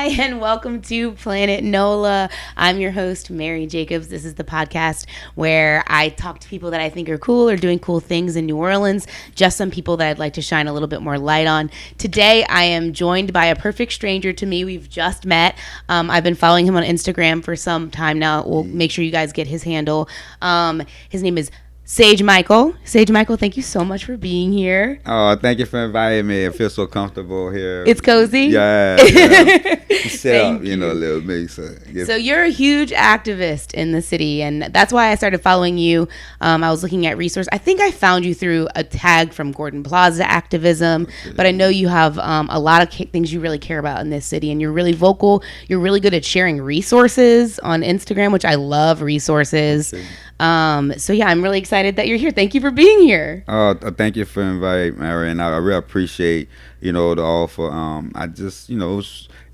Hi, and welcome to Planet NOLA. I'm your host, Mary Jacobs. This is the podcast where I talk to people that I think are cool or doing cool things in New Orleans, just some people that I'd like to shine a little bit more light on. Today, I am joined by a perfect stranger to me. We've just met. I've been following him on Instagram for some time now. We'll make sure you guys get his handle. His name is Sage Michael. Sage Michael, thank you so much for being here. Oh, thank you for inviting me. I feel so comfortable here. It's cozy? Yeah. Set up, a little bit. So you're a huge activist in the city, and that's why I started following you. I was looking at resources. I think I found you through a tag from Gordon Plaza Activism, but I know you have a lot of things you really care about in this city, and you're really vocal. You're really good at sharing resources on Instagram, which I love resources. Okay. So yeah, I'm really excited that you're here. Thank you for being here. Thank you for inviting Mary, and I really appreciate, the offer. I just,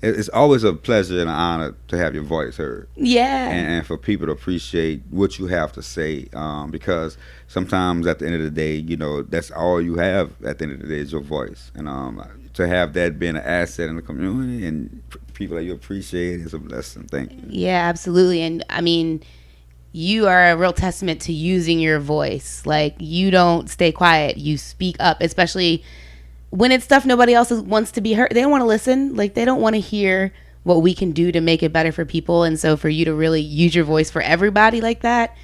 it's always a pleasure and an honor to have your voice heard. Yeah. And for people to appreciate what you have to say, because sometimes at the end of the day, that's all you have at the end of the day is your voice. And to have that being an asset in the community and people that you appreciate is a blessing. Thank you. Yeah, absolutely. And I mean, you are a real testament to using your voice. Like, you don't stay quiet. You speak up, especially when it's stuff nobody else wants to be heard. They don't want to listen. Like, they don't want to hear what we can do to make it better for people. And so for you to really use your voice for everybody like that,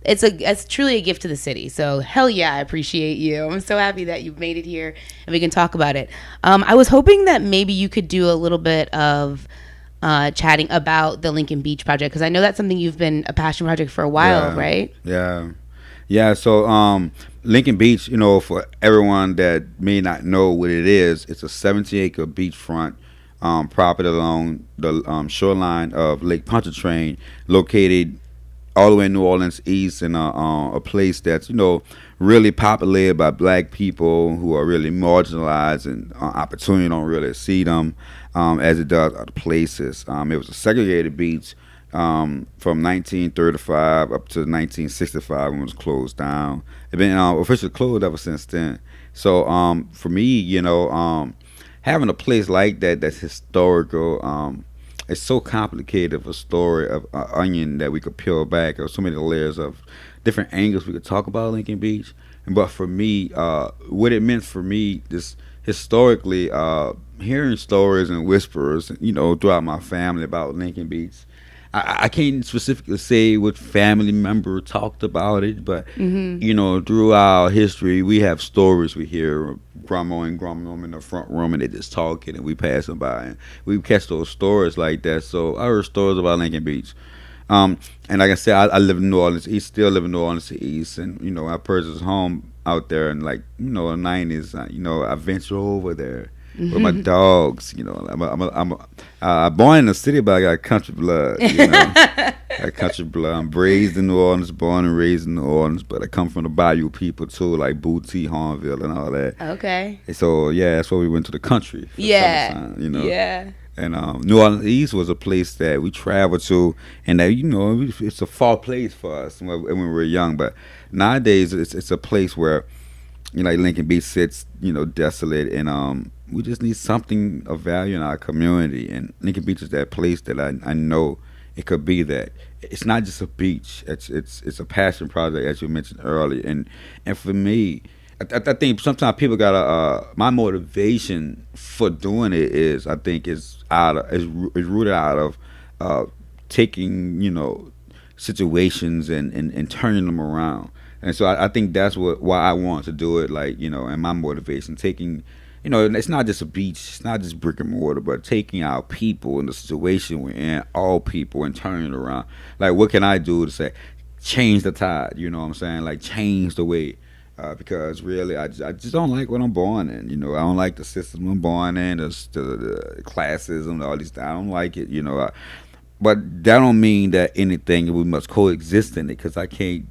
it's truly a gift to the city. So hell yeah, I appreciate you. I'm so happy that you've made it here and we can talk about it. I was hoping that maybe you could do a little bit of chatting about the Lincoln Beach project, because I know that's something you've been a passion project for a while, right? Yeah. So Lincoln Beach, for everyone that may not know what it is, it's a 70-acre beachfront property along the shoreline of Lake Pontchartrain, located all the way in New Orleans East, in a place that's really populated by black people who are really marginalized, and opportunity don't really see them as it does other places. It was a segregated beach from 1935 up to 1965 when it was closed down. It's been officially closed ever since then. So for me, having a place like that that's historical, it's so complicated of a story of an onion that we could peel back. There's so many layers of different angles we could talk about Lincoln Beach. But for me, what it meant for me, just historically, hearing stories and whispers, throughout my family about Lincoln Beach. I can't specifically say what family member talked about it, but through our history, we have stories we hear. Grandma and grandma in the front room, and they just talking, and we pass them by, and we catch those stories like that. So I heard stories about Lincoln Beach, and like I said, I live in New Orleans East, still live in New Orleans East, and I purchased a home out there in the '90s. I venture over there with my dogs. I'm born in the city, but I got country blood. I got country blood. I'm raised in New Orleans, born and raised in New Orleans, but I come from the Bayou people too, like Booty, Hornville, and all that. Okay. And so that's why we went to the country. For summertime, Yeah. And New Orleans East was a place that we traveled to, and that it's a far place for us when we were young. But nowadays, it's a place where like Lincoln Beach sits, desolate, and we just need something of value in our community. And Lincoln Beach is that place that I know it could be that. It's not just a beach. It's a passion project, as you mentioned earlier. And for me, I think sometimes people gotta. My motivation for doing it is, I think, is rooted out of taking situations and turning them around. And so I think that's why I want to do it. And my motivation, taking. It's not just a beach, it's not just brick and mortar, but taking our people in the situation we're in, all people, and turning it around. Like, what can I do to say, change the tide? You know what I'm saying? Like, change the way. Because really, I just don't like what I'm born in. I don't like the system I'm born in, the classism, all these. I don't like it. But that don't mean that anything we must coexist in it. Because I can't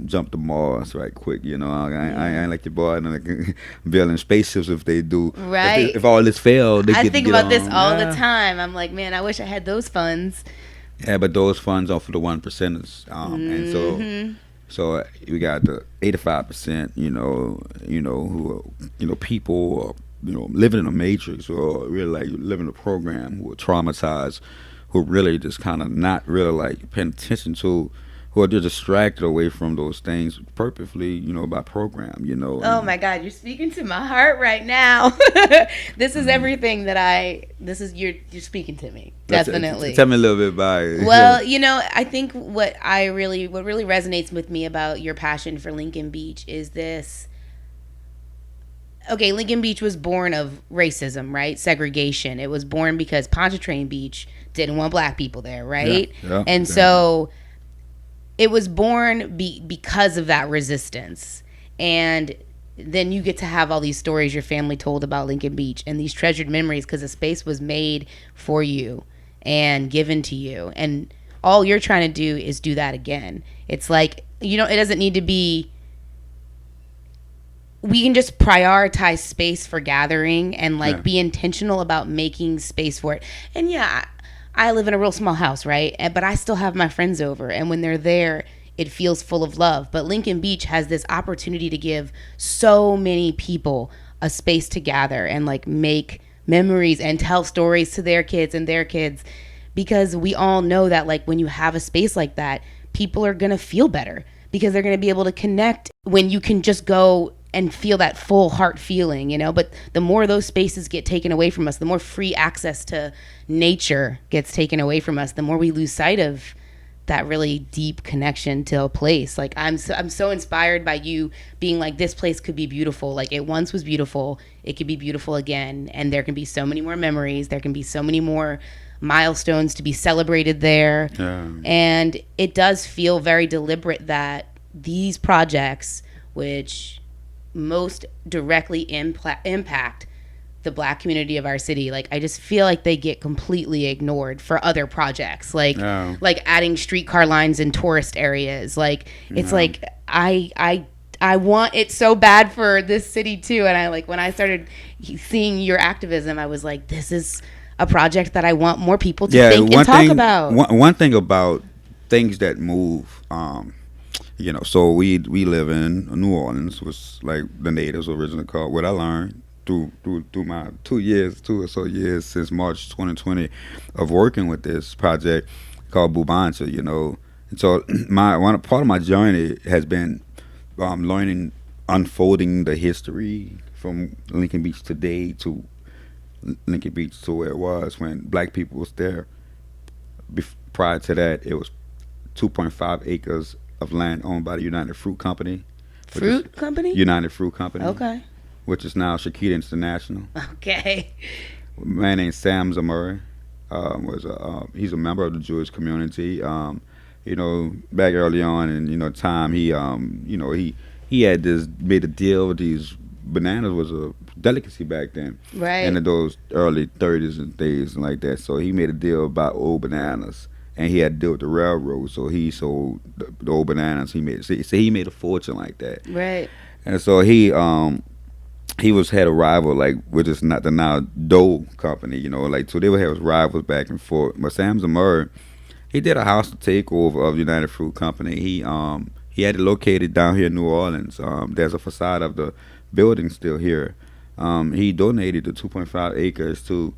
jump to Mars right quick. I ain't like your boy and building spaceships if they do. Right. If all this failed, I think about this all the time. I'm like, man, I wish I had those funds. Yeah, but those funds are for the 1%ers, and so we got the 85%. Who people living in a matrix or really like living a program who are traumatized, who really just kind of not really like paying attention to, who are just distracted away from those things purposely, by program, Oh and my God, you're speaking to my heart right now. This is mm, everything this is you're speaking to me. tell Definitely. me a little bit about it. Well, I think what really resonates with me about your passion for Lincoln Beach is this. Okay, Lincoln Beach was born of racism, right? Segregation. It was born because Pontchartrain Beach didn't want black people there, Yeah, right? yeah, And exactly. so it was born because of that resistance. And then you get to have all these stories your family told about Lincoln Beach and these treasured memories because the space was made for you and given to you. And all you're trying to do is do that again. It's like, it doesn't need to be, we can just prioritize space for gathering and like Yeah, be intentional about making space for it. And yeah, I live in a real small house, right? But I still have my friends over, and when they're there, it feels full of love. But Lincoln Beach has this opportunity to give so many people a space to gather and like make memories and tell stories to their kids and their kids, because we all know that like when you have a space like that, people are going to feel better because they're going to be able to connect when you can just go and feel that full heart feeling. But the more those spaces get taken away from us, the more free access to nature gets taken away from us, the more we lose sight of that really deep connection to a place. Like I'm so inspired by you being like, this place could be beautiful. Like it once was beautiful, it could be beautiful again, and there can be so many more memories, there can be so many more milestones to be celebrated there. yeah, And it does feel very deliberate that these projects, which most directly impact the black community of our city, like I just feel like they get completely ignored for other projects, like yeah, adding streetcar lines in tourist areas. Like it's yeah. like I want it so bad for this city too. And I like, when I started seeing your activism, I was like, this is a project that I want more people to Yeah, think and talk about. one thing about things that move, so we live in New Orleans, was like the natives originally called. What I learned through my 2 years, 2 or so years since March 2020 of working with this project called Bubancha, and so my one part of my journey has been learning, unfolding the history from Lincoln Beach today to Lincoln Beach to where it was when black people was there. Prior to that, it was 2.5 acres of land owned by the United Fruit Company, which is Fruit company. United Fruit Company, Okay. which is now Shakita International. Okay. A man named Sam Zamuri he's a member of the Jewish community. Back early on in time, he had this made a deal with these bananas was a delicacy back then, and Right. in those early 30s and days and like that. So he made a deal about old bananas, and he had to deal with the railroad. So he sold the old bananas. He made a fortune like that, Right. and so he was had a rival like which is not the now Doe company, like so they would have rivals back and forth. But Sam Zamur, he did a hostile takeover of United Fruit Company. He had it located down here in New Orleans. There's a facade of the building still here. He donated the 2.5 acres to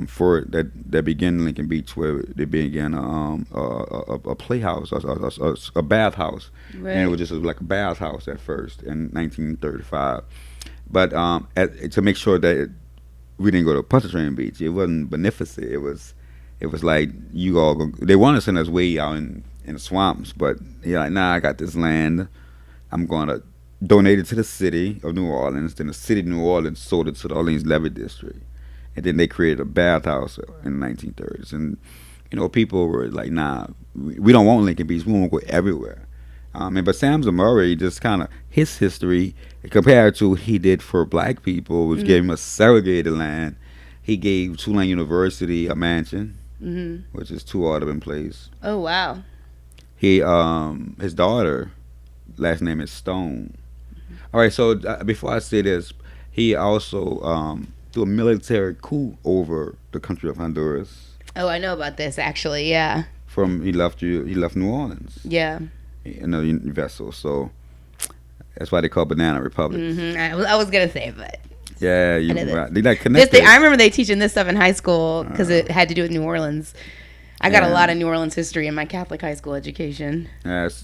for that began in Lincoln Beach, where they began a playhouse, a bathhouse, and it was Right. just like a bathhouse at first in 1935. But to make sure that we didn't go to Pontchartrain Beach, it wasn't beneficent. It was like you all they want to send us way out in the swamps, but he like, nah, I got this land. I'm going to donate it to the city of New Orleans. Then the city of New Orleans sold it to the Orleans Levee District, and then they created a bathhouse in the 1930s. And people were like, nah, we don't want Lincoln Beach. We want to go everywhere. But Sam Zamuri, just kind of his history compared to what he did for black people, which gave Mhm. him a segregated land. He gave Tulane University a mansion, Mhm. which is 2 Audubon Place. Oh wow. His daughter, last name is Stone. All right, so before I say this, he also threw a military coup over the country of Honduras. Oh, I know about this actually. Yeah. He left New Orleans Yeah. in a vessel. So that's why they call Banana Republics. I was gonna say, but Yeah, I you know this. right. They like This thing, I connected. remember they teaching this stuff in high school because Uh, it had to do with New Orleans. I got a yeah. lot of New Orleans history in my Catholic high school education.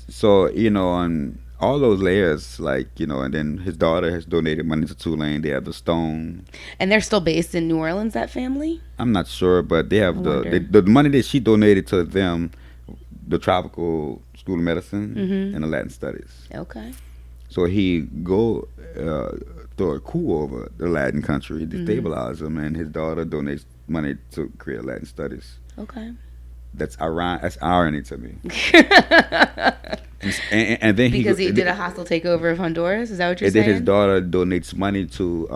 So on all those layers, like and then his daughter has donated money to Tulane. They have the stone. And they're still based in New Orleans, that family? I'm not sure, but they I have wonder. the money that she donated to them, the tropical school of medicine and the Mm-hmm. Latin studies. Okay. So he go uh, throw a coup over the Latin country, Mm-hmm. destabilize them, and his daughter donates money to create Latin studies. Okay. That's irony to me. And then Because he did a hostile takeover of Honduras? Is that what you're and then his saying? daughter donates money to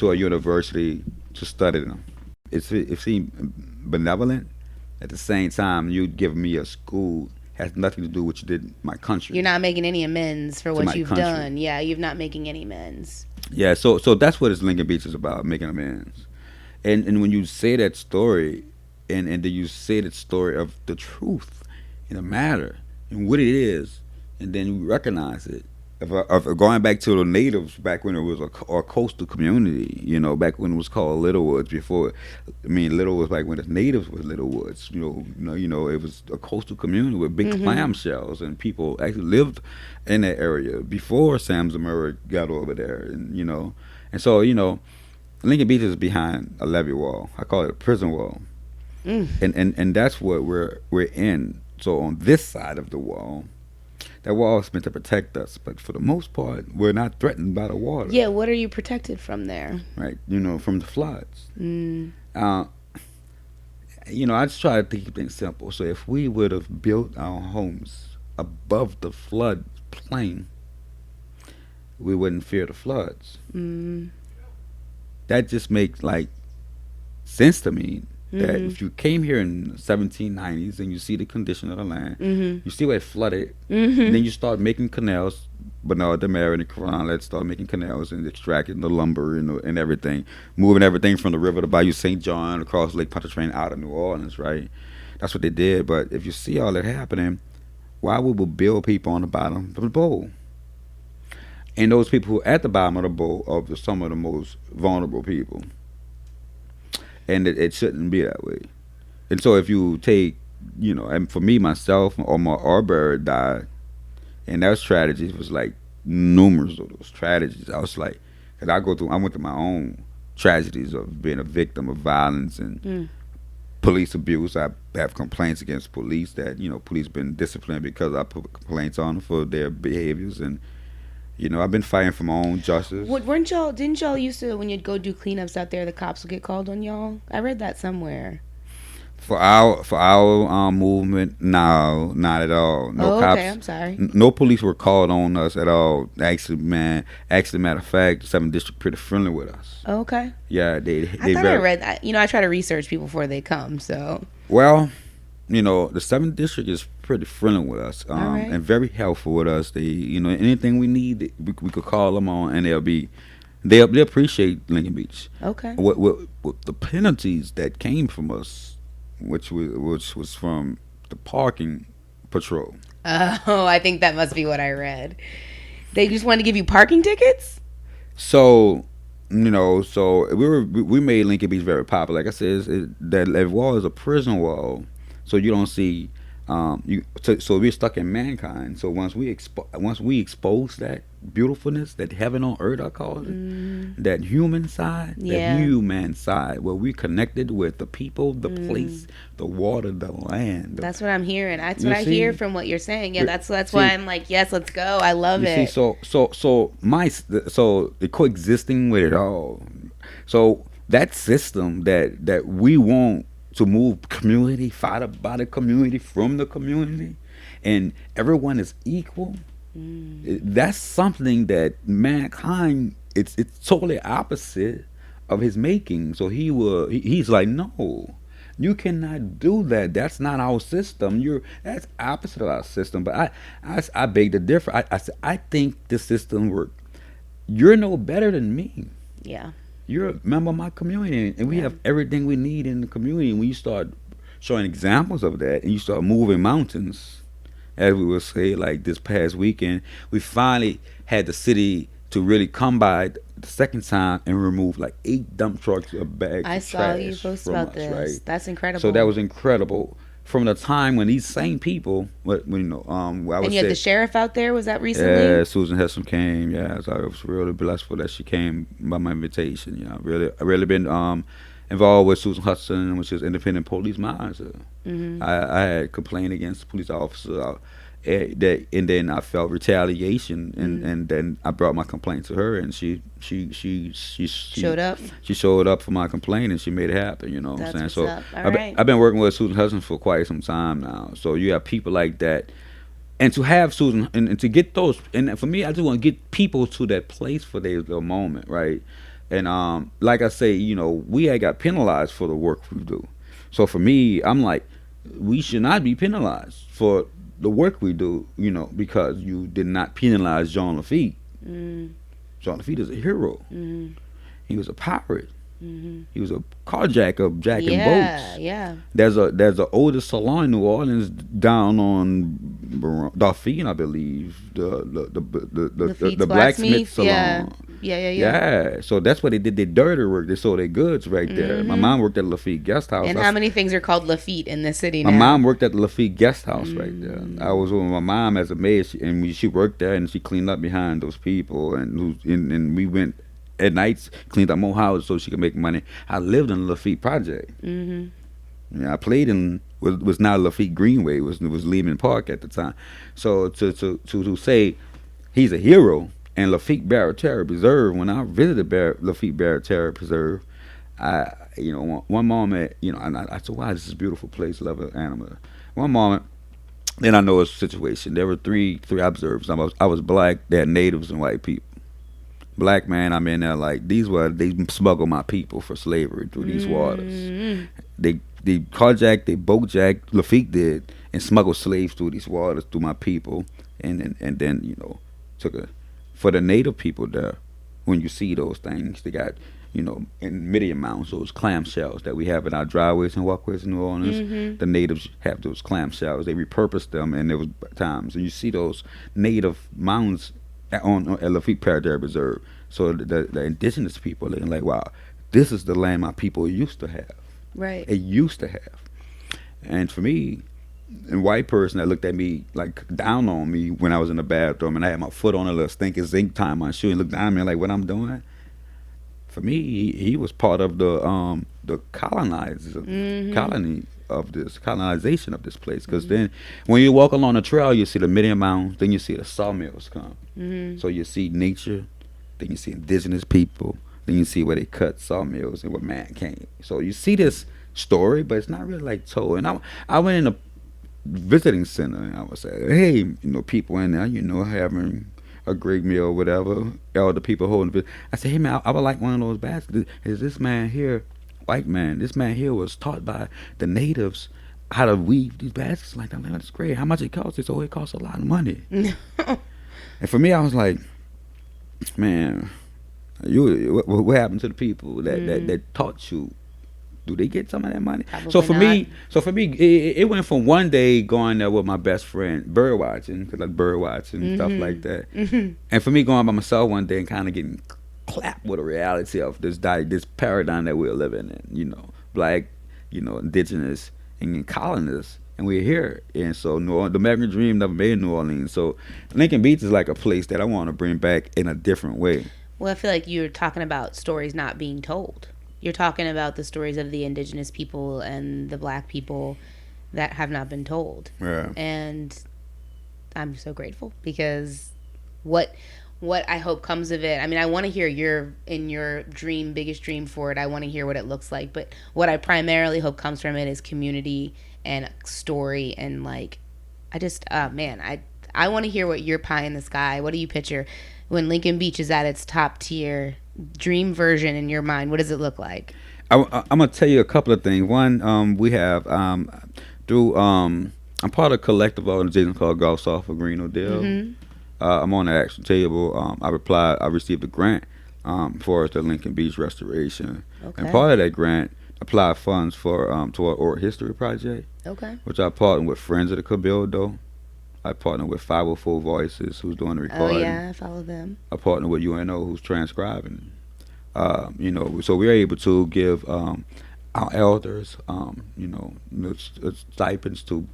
a university to study them. It seemed benevolent. At the same time, you give me a school has nothing to do with what you did in my You're country not making any amends for to what my you've country. done. Yeah, you're not making any amends. Yeah, so that's what his Lincoln Beach is about, making amends. And when you say that story, and then you say that story of the truth in the matter and what it is, and then you recognize it. Of going back to the natives back when it was a coastal community, back when it was called Littlewoods before. I mean, Littlewoods back when the natives was Littlewoods. It was a coastal community with big Mm-hmm. clam shells, and people actually lived in that area before Sam Zamora got over there, and so Lincoln Beach is behind a levee wall. I call it a prison wall, Mm. and that's what we're in. So on this side of the wall, that wall is meant to protect us, but for the most part, we're not threatened by the water, Yeah, what are you protected from there? right? From the floods. Mm. Uh, I just try to keep things simple. So if we would have built our homes above the flood plain, we wouldn't fear the floods. Mm. That just makes like sense to me. That Mm-hmm. if you came here in the 1790s and you see the condition of the land, Mm-hmm. you see where it flooded, and Mm-hmm. then you start making canals. Bernard Demare and the Quran, let's start making canals and extracting the lumber and everything, moving everything from the river to Bayou St. John across Lake Pontchartrain out of New Orleans, right? That's what they did. But if you see all that happening, why would we build people on the bottom of the bowl? And those people who are at the bottom of the bowl are some of the most vulnerable people. And it shouldn't be that way. And so if you take, and for me, myself, Omar Arbery died, and those tragedies was like numerous of those tragedies. I was like, cause I went through my own tragedies of being a victim of violence and Mm. police abuse. I have complaints against police that police been disciplined because I put complaints on them for their behaviors, and I've been fighting for my own justice. What weren't y'all? Didn't y'all used to when you'd go do cleanups out there, the cops would get called on y'all? I read that somewhere. For our movement, no, not at all. No Oh, okay. cops, I'm sorry. no police were called on us at all. Actually, matter of fact, Seventh District pretty friendly with us. Oh, okay. Yeah, I they thought I very read that. I try to research people before they come. So, well. The Seventh District is pretty friendly with us, all right. and very helpful with us. They, anything we need, we could call them on, and they appreciate Lincoln Beach. Okay. What the penalties that came from us, which was from the parking patrol. Oh, I think that must be what I read. They just wanted to give you parking tickets. So so we made Lincoln Beach very popular. Like I said, that wall is a prison wall, so you don't see so we're stuck in mankind. So once we expose that beautifulness, that heaven on earth, I call it, Mm. that human side, Yeah. that human side, where we connected with the people, the Mm. place, the water, the land. That's what I'm hearing. That's You what I hear see? from what you're saying. Yeah, We- that's see, why I'm like, yes, let's go. I love You see, it. so the coexisting with it all. So that system that we want to move community, fight about the community, from the community, and everyone is equal. Mm. That's something that mankind, it's totally opposite of his making. So he's like, no, you cannot do that. That's not our system. That's opposite of our system. But I beg to differ. I said, I think this system work. You're no better than me. Yeah. You're a member of my community, and we Yeah. have everything we need in the community. And when you start showing examples of that, and you start moving mountains, as we will say, like this past weekend, we finally had the city to really come by the second time and remove like 8 dump trucks of bags I of saw you trash post from about us, right? this. That's So that incredible. was incredible. From the time when these same people, when, I And would you had the say, sheriff out there. Was that recently? yeah, Susan Heston came. Yeah, so I was really blessed for that she came by my invitation. You know, I really been involved with Susan Hudson, which is independent police monitor. Mm-hmm. I had complained against police officers. And then I felt retaliation, and, Mm-hmm. then I brought my complaint to her, and Showed up. she showed up for my complaint, and she made it happen. You know what I'm That's saying? what's So up. All right. I've been working with Susan Hudson for quite some time now. So you have people like that, and to have Susan, and to get those, and for me, I just want to get people to that place for their little moment, right? And like I say, we had got penalized for the work we do. So for me, I'm like, we should not be penalized for the work we do, because you did not penalize Jean Lafitte. Mm-hmm. Jean Lafitte is a hero. Mm-hmm. He was a pirate. Mm-hmm. He was a carjacker, jacking Yeah. boats. Yeah. There's a older salon in New Orleans down on Dauphine, I believe, Lafitte's the blacksmith blacksmith. Yeah. salon. Yeah. Yeah. Yeah. Yeah, so that's what they did. Their dirty work. They sold their goods right there. My Mm-hmm. mom worked at Lafitte Guest House. And how many things are called Lafitte in this city My now? mom worked at the Lafitte Guest House right there. I Mm. was with my mom as a maid, and she worked there, and she cleaned up behind those people, and we went at nights, cleaned up more houses so she could make money. I lived in the Lafitte project. Mm-hmm. Yeah, I played in was now Lafitte Greenway, was Lehman Park at the time. So to say he's a hero, and Lafitte Barrett Preserve, when I visited Lafitte Barrett Preserve, one moment, and I said, wow, this is a beautiful place, love an animal. One moment, then I know a situation. There were three observers. I was black. They had natives and white people. Black man, I'm in there like they smuggled my people for slavery through these waters. Mm-hmm. They carjacked, they boatjacked, Lafitte did, and smuggled slaves through these waters through my people, and then took a for the native people there. When you see those things, they got in many amounts those clam shells that we have in our driveways and walkways in New Orleans. Mm-hmm. The natives have those clam shells. They repurposed them, and there was times, and you see those native mounds at Lafitte Paradise Reserve. So the indigenous people, they're like, wow, this is the land my people used to have. Right. It used to have. And for me, a white person that looked at me like down on me when I was in the bathroom and I had my foot on a little stinking zinc tie on my shoe and looked down at me like what I'm doing. For me, he was part of the Mm-hmm. colony of this colonization of this place. Because then, when you walk along the trail, you see the Midian Mounds, then you see the sawmills come. Mm-hmm. So you see nature, then you see indigenous people, then you see where they cut sawmills and where man came. So you see this story, but it's not really like told. And I went in a visiting center and I was saying, hey, people in there, having a great meal, whatever. All the people holding. I said, hey man, I would like one of those baskets. Is this man here, white man? This man here was taught by the natives how to weave these baskets like that. I'm like, that's great. How much it costs? They said, oh, it costs a lot of money. And for me, I was like, man, what happened to the people that taught you? Do they get some of that money? So Probably for not. me, it went from one day going there with my best friend bird watching, cause like bird watching and stuff like that, Mm-hmm. and for me going by myself one day and kind of getting clapped with the reality of this paradigm that we're living in. Black, indigenous and colonists, and we're here. And so the American dream never made New Orleans. So Lincoln Beach is like a place that I want to bring back in a different way. Well, I feel like you're talking about stories not being told. You're talking about the stories of the indigenous people and the black people that have not been told. Yeah. And I'm so grateful because what I hope comes of it. I mean, I want to hear your biggest dream for it. I want to hear what it looks like. But what I primarily hope comes from it is community and story and like, I want to hear what your pie in the sky. What do you picture when Lincoln Beach is at its top tier dream version in your mind? What does it look like? I'm gonna tell you a couple of things. One, we have through I'm part of a collective organization called Golf Soft for Green Deal. Mm-hmm. I'm on the action table. I received a grant for the Lincoln Beach restoration, Okay. and part of that grant applied funds for to our oral history project, Okay. which I partnered with Friends of the Cabildo. I partner with 504 Voices, who's doing the Oh recording. yeah, I follow them. I partner with UNO, who's transcribing. So we're able to give our elders, stipends to,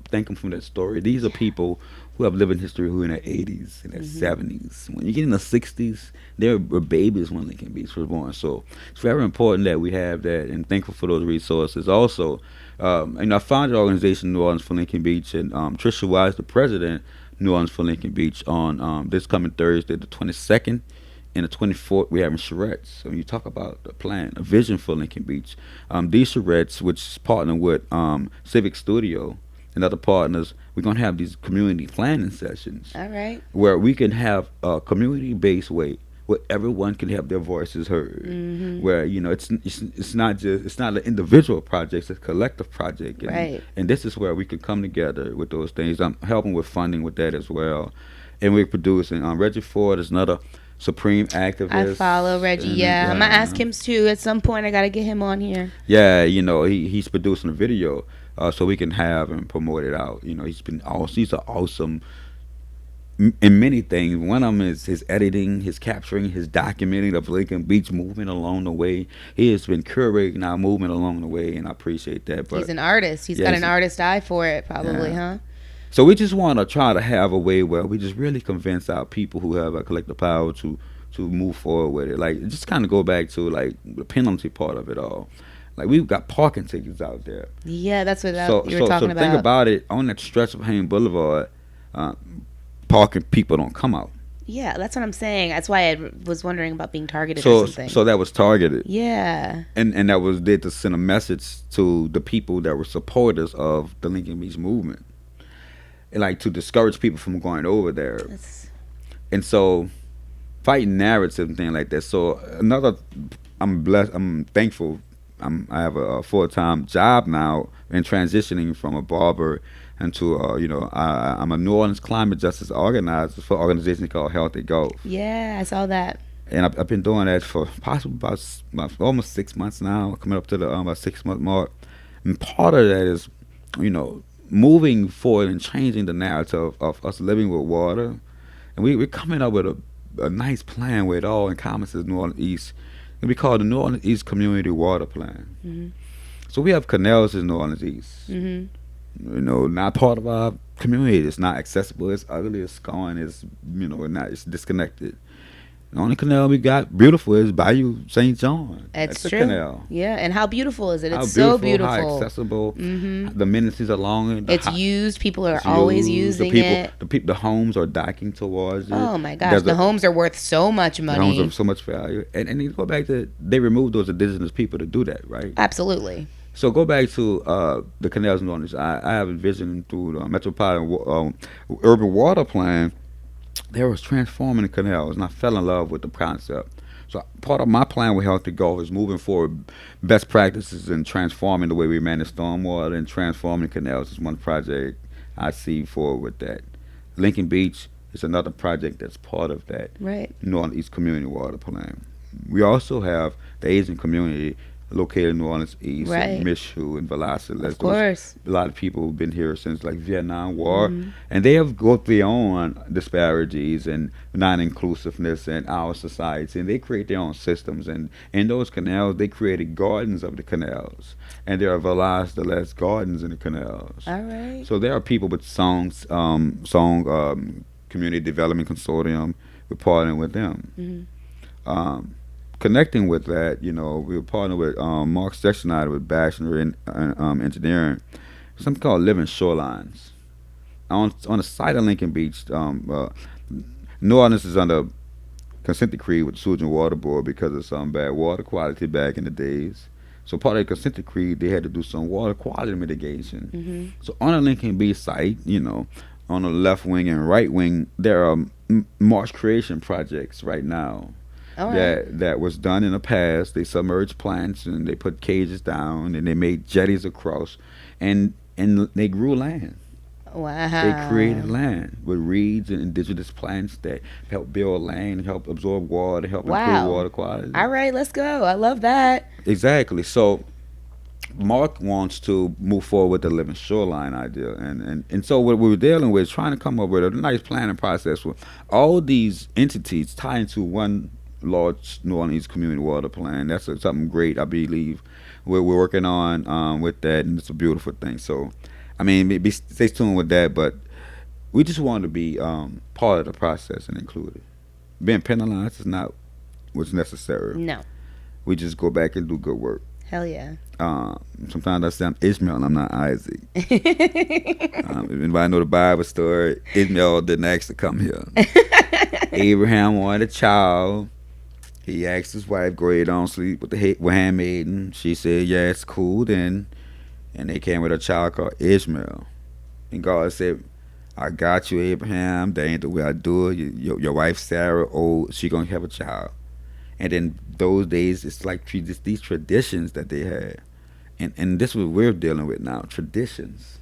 thank them for that story. These are people who have lived in history who are in their 80s and their Hmm. 70s. When you get in the 60s, they were babies when Lincoln Beach was born. So it's very important that we have that and thankful for those resources. Also, I founded the organization New Orleans for Lincoln Beach, and Trisha Wise, the president, New Orleans for Lincoln Beach, on this coming Thursday, the 22nd. And the 24th, we're having charrettes. So when you talk about a plan, a vision for Lincoln Beach, these charrettes, which is partnering with Civic Studio and other partners, we're going to have these community planning sessions All right. where we can have a community-based way where everyone can have their voices heard. Hmm. Where it's not an individual project, it's a collective project, Right. and this is where we can come together with those things. I'm helping with funding with that as well, and we're producing. Reggie Ford is another supreme I follow activist, Reggie. and Yeah, I'm gonna ask him too at some point. I gotta get him on here. yeah, he's producing a video, so we can have and promote it out. He's been awesome. He's an awesome in many things. One of them is his editing, his capturing, his documenting of Lincoln Beach movement along the way. He has been curating our movement along the way, and I appreciate that. He's But an artist. He's got yes, an artist eye for it, probably, yeah. huh? So we just want to try to have a way where we just really convince our people who have a collective power to move forward with it. Like just kind of go back to like the penalty part of it all. Like we've got parking tickets out there. Yeah, that's what So you were so talking the thing about. about it on that stretch of Haynes Boulevard, uh, parking people don't come out. Yeah, that's what I'm saying. That's why I was wondering about being targeted or So something. so that was targeted. Yeah. And that was did to send a message to the people that were supporters of the Lincoln Beach movement, and like to discourage people from going over there. That's And so fighting narratives and things like that. So another, I'm blessed. I'm thankful. I have a full-time job now and transitioning from a barber into I'm a New Orleans climate justice organizer for an organization called Healthy Golf, yeah, I saw that. and I've been doing that for possibly about almost 6 months now, coming up to the about 6 month mark. And part of that is, you know, moving forward and changing the narrative of us living with water, and we're coming up with a nice plan where it all encompasses New Orleans East. And we call it the New Orleans East Community Water Plan. Mhm. So we have canals in New Orleans East. Mhm. Not part of our community. It's not accessible. It's ugly. It's gone. It's it's disconnected. The only canal we got beautiful is Bayou St. John. It's That's the true. canal. Yeah, and how beautiful is it? How It's so beautiful, how beautiful. accessible. Mhm. The amenities along it. It's used. People are It's always used. using the people, it. the homes are docking towards it. Oh my gosh, There's the homes are worth so much the homes money. of so much value, and you go back to they removed those indigenous people to do that, right? Absolutely. So go back to the canals and ordinance. I have a vision through the metropolitan urban water plan. They was transforming the canals, and I fell in love with the concept. So part of my plan with Healthy Gulf is moving forward best practices and transforming the way we manage stormwater and transforming canals is one project I see forward with that. Lincoln Beach is another project that's part of that Right. Northeast Community Water Plan. We also have the Asian community located in New Orleans East, Right. and Michoud and Velocity. Of course. A lot of people have been here since like Vietnam War, Mhm. and they have gone beyond disparities and non-inclusiveness in our society, and they create their own systems. And in those canals, they created gardens of the canals, and there are Velocity gardens in the canals. All right. So there are people with community development consortium. We're partnering with them. Mhm. Um, Connecting with that, we were partnered with Mark Sextonide with Bachelor in Engineering, something called Living Shorelines. On the site of Lincoln Beach, New Orleans is under consent decree with the Sewage and Water Board because of some bad water quality back in the days. So part of the consent decree, they had to do some water quality mitigation. Mhm. So on the Lincoln Beach site, on the left wing and right wing, there are marsh creation projects right now All right. that was done in the past. They submerged plants and they put cages down and they made jetties across, and they grew land. Wow. They created land with reeds and indigenous plants that help build land, help absorb water, help improve Wow. water quality. All right, let's go. I love that. Exactly. So Mark wants to move forward with the living shoreline idea, and so what we were dealing with is trying to come up with a nice planning process with all these entities tied into one large New Orleans community water plan. That's something great, I believe. We're working on with that, and it's a beautiful thing. So, I mean, stay tuned with that, but we just want to be part of the process and included. Being penalized is not what's necessary. No. We just go back and do good work. Hell yeah. Sometimes I say I'm Ishmael and I'm not Isaac. Anybody know the Bible story? Ishmael didn't ask to come here. Abraham wanted a child. He asked his wife, "Go ahead on sleep with the handmaiden." She said, "Yeah, it's cool." Then, and they came with a child called Ishmael. And God said, "I got you, Abraham. That ain't the way I do it. Your wife Sarah, old, she gonna have a child." And then those days, it's like these traditions that they had. And this is what we're dealing with now, traditions.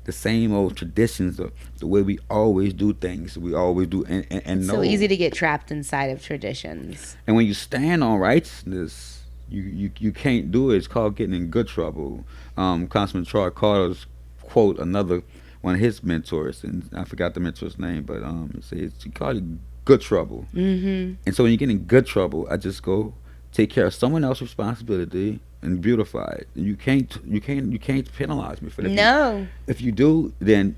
The same old traditions of the way we always do things. We always do. And it's so easy to get trapped inside of traditions. And when you stand on righteousness, you can't do it. It's called getting in good trouble. Councilman Troy Carter's quote, another one of his mentors, and I forgot the mentor's name, but he called it good trouble. Mm-hmm. And so when you get in good trouble, I just go take care of someone else's responsibility and beautify it. And you can't penalize me for that. No. If you do, then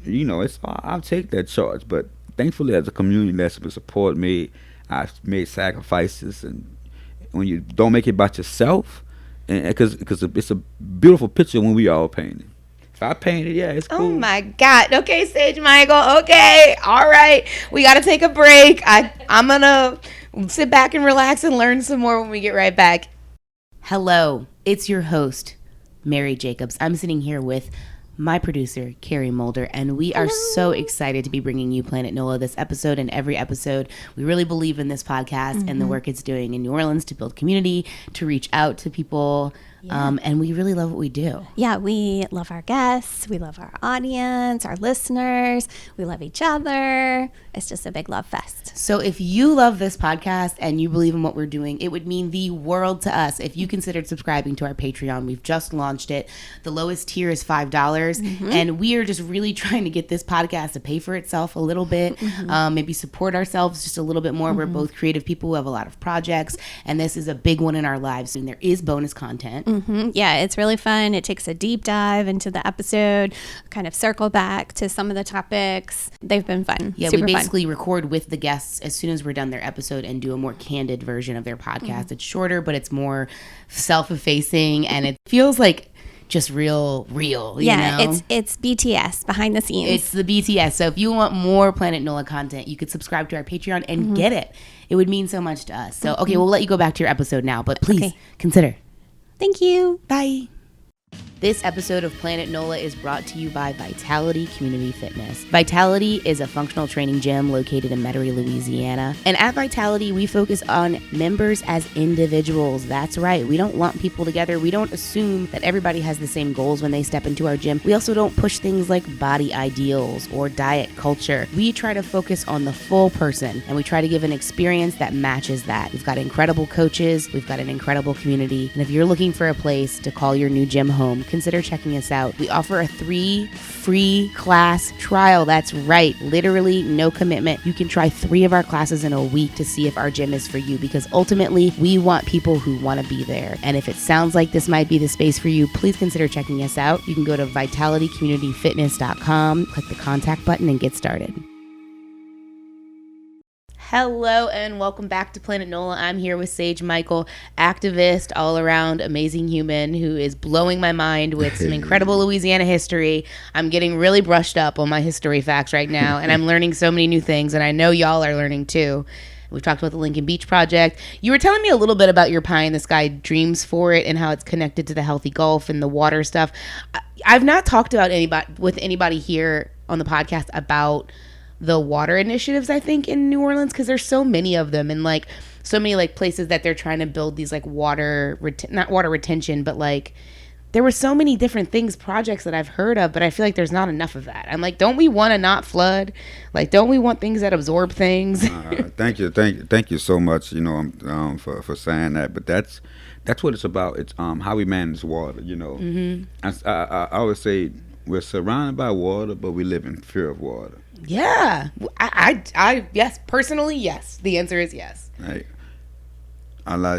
I'll take that charge. But thankfully, as a community that's been support me, I've made sacrifices. And when you don't make it about yourself, and because it's a beautiful picture when we all paint it. If I paint it, yeah, it's cool. Oh my God. Okay, Sage Michael. Okay. All right. We got to take a break. I'm going to sit back and relax and learn some more when we get right back. Hello. It's your host, Mary Jacobs. I'm sitting here with my producer, Carrie Mulder, and we are so excited to be bringing you Planet NOLA this episode and every episode. We really believe in this podcast and the work it's doing in New Orleans to build community, to reach out to people. Yeah. And we really love what we do. Yeah, we love our guests. We love our audience, our listeners. We love each other. It's just a big love fest. So if you love this podcast and you believe in what we're doing, it would mean the world to us if you considered subscribing to our Patreon. We've just launched it. The lowest tier is $5. And we are just really trying to get this podcast to pay for itself a little bit, maybe support ourselves just a little bit more. We're both creative people who have a lot of projects, and this is a big one in our lives. And there is bonus content. Yeah, it's really fun. It takes a deep dive into the episode, kind of circle back to some of the topics. They've been fun. Yeah, we basically record with the guests as soon as we're done their episode and do a more candid version of their podcast. It's shorter, but it's more self-effacing, and it feels like just real, you know? It's BTS, behind the scenes. It's the BTS. So if you want more Planet NOLA content, you could subscribe to our Patreon and get it. It would mean so much to us. So, okay, we'll let you go back to your episode now, but please consider. Thank you. Bye. This episode of Planet NOLA is brought to you by Vitality Community Fitness. Vitality is a functional training gym located in Metairie, Louisiana. And at Vitality, we focus on members as individuals. That's right. We don't lump people together. We don't assume that everybody has the same goals when they step into our gym. We also don't push things like body ideals or diet culture. We try to focus on the full person, and we try to give an experience that matches that. We've got incredible coaches. We've got an incredible community. And if you're looking for a place to call your new gym home, consider checking us out. We offer a 3 free class trial. That's right. Literally no commitment. You can try 3 of our classes in a week to see if our gym is for you, because ultimately we want people who want to be there. And if it sounds like this might be the space for you, please consider checking us out. You can go to vitalitycommunityfitness.com, click the contact button, and get started. Hello and welcome back to Planet NOLA. I'm here with Sage Michael, activist, all around amazing human who is blowing my mind with some incredible Louisiana history. I'm getting really brushed up on my history facts right now, and I'm learning so many new things, and I know y'all are learning too. We've talked about the Lincoln Beach Project. You were telling me a little bit about your pie in the sky dreams for it and how it's connected to the healthy Gulf and the water stuff. I've not talked about anybody here on the podcast about the water initiatives, I think, in New Orleans, because there's so many of them, and like so many like places that they're trying to build these like not water retention, but like there were so many different things, projects that I've heard of, but I feel like there's not enough of that. I'm like, don't we want to not flood? Like, don't we want things that absorb things? Thank you so much. For saying that. But that's what it's about. It's how we manage water. I always say we're surrounded by water, but we live in fear of water. Yeah, yes, personally, yes. The answer is yes. Right.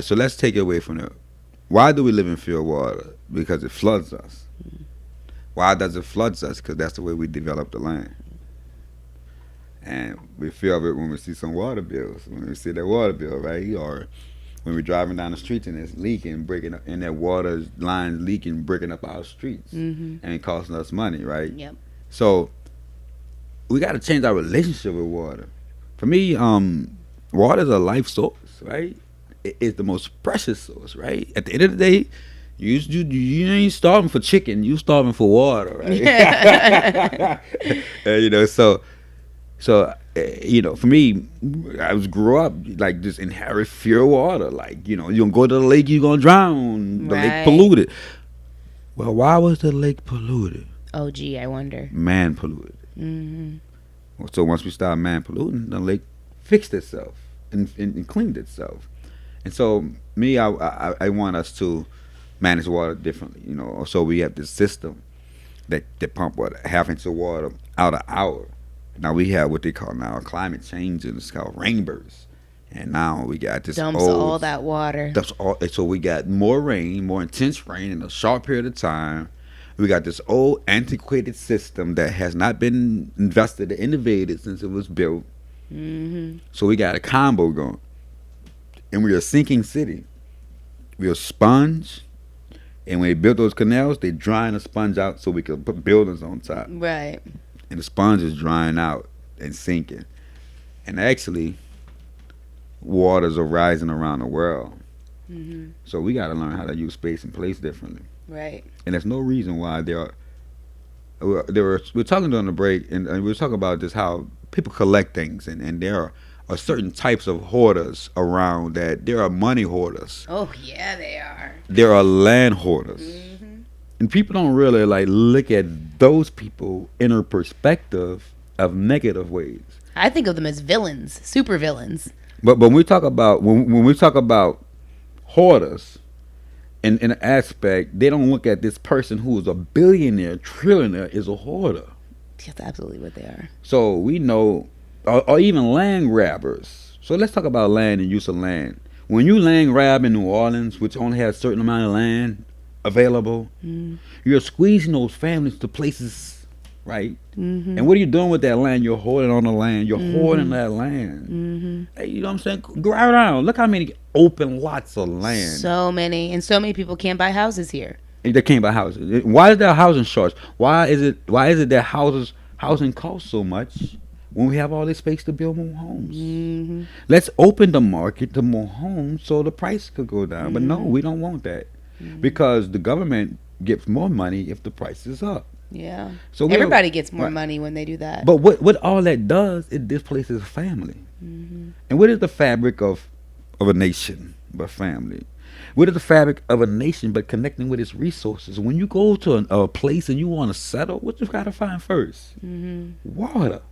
So let's take it away from it. Why do we live in fear of water? Because it floods us. Why does it flood us? Because that's the way we develop the land. And we feel it when we see some water bills. When we see that water bill, right? Or when we're driving down the streets and it's leaking, breaking up, and that water line leaking, breaking up our streets, and it costing us money, right? Yep. So we got to change our relationship with water. For me, water is a life source, right? It's the most precious source, right? At the end of the day, you ain't starving for chicken, you starving for water, right? For me, grew up like just inherent fear of water. Like, you gonna go to the lake, you're gonna drown. The lake polluted. Well, why was the lake polluted? Oh, gee, I wonder. Man polluted. So once we started man polluting, the lake fixed itself and cleaned itself. And so me, I want us to manage water differently. So we have this system that pump water, half inch of water out an hour. Now we have what they call now climate change, and it's called rainbursts. And now we got this dumps all that water. So we got more rain, more intense rain in a short period of time. We got this old antiquated system that has not been invested or innovated since it was built. So we got a combo going. And we're a sinking city. We're a sponge. And when they built those canals, they drying the sponge out so we could put buildings on top. Right. And the sponge is drying out and sinking. And actually, waters are rising around the world. So we got to learn how to use space and place differently. Right. And there's no reason why we're talking during the break, and we were talking about just how people collect things, and there are certain types of hoarders around. That there are money hoarders. Oh yeah, they are. There are land hoarders, and people don't really look at those people in a perspective of negative ways. I think of them as villains, super villains. But when we talk about hoarders, in an aspect, they don't look at this person who is a billionaire, trillionaire, is a hoarder. That's absolutely what they are. So we know, or even land grabbers. So let's talk about land and use of land. When you land grab in New Orleans, which only has a certain amount of land available, you're squeezing those families to places, right? And what are you doing with that land? You're hoarding on the land. You're hoarding that land. Hey, you know what I'm saying? Go around. Look how many open lots of land. So many. And so many people can't buy houses here. They can't buy houses. Why is there housing shortage? Why is it that housing costs so much when we have all this space to build more homes? Let's open the market to more homes so the price could go down. But no, we don't want that. Because the government gets more money if the price is up. Yeah. So everybody gets more money when they do that. But what all that does, it displaces family. And what is the fabric of a nation but family? What is the fabric of a nation but connecting with its resources? When you go to a place and you want to settle, what you got to find first? Water.